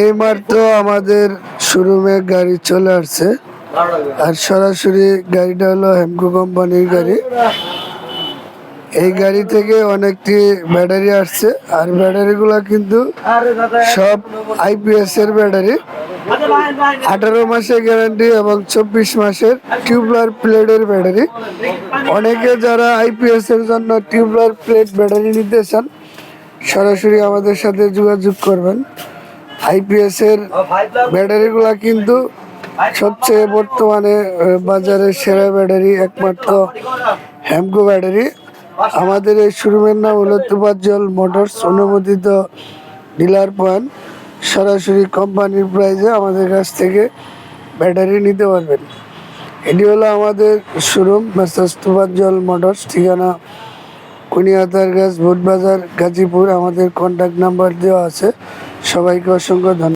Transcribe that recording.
এই মাত্র আমাদের শোরুমে গাড়ি চলে আসছে, আর সরাসরি গাড়িটা হলো হেমকো কোম্পানির গাড়ি। এই গাড়ি থেকে অনেকটি ব্যাটারি আসছে, আর ব্যাটারিগুলো কিন্তু সব আইপিএস এর ব্যাটারি। 18 মাসের গ্যারান্টি এবং 24 মাসের টিউবলার প্লেটের ব্যাটারি। অনেকে যারা আইপিএস এর জন্য টিউবলার প্লেট ব্যাটারি নিতে চান, সরাসরি আমাদের সাথে যোগাযোগ করবেন। আইপিএস এর ব্যাটারিগুলা কিন্তু সবচেয়ে বর্তমানে বাজারে সেরা ব্যাটারি, একমাত্র হেমকো ব্যাটারি। আমাদের এই শোরুমের নাম হলো তোফাজ্জল মোটরস, অনুমোদিত ডিলার পয়েন্ট। সরাসরি কোম্পানির প্রাইজে আমাদের কাছ থেকে ব্যাটারি নিতে পারবেন। এটি হলো আমাদের শোরুম, মেসার্স তোফাজ্জল মোটরস, ঠিকানা কুনিয়াতারগাছ, ভোটবাজার, গাজীপুর। আমাদের কন্ট্যাক্ট নাম্বার দেওয়া আছে। সবাইকে অসংখ্য ধন্যবাদ।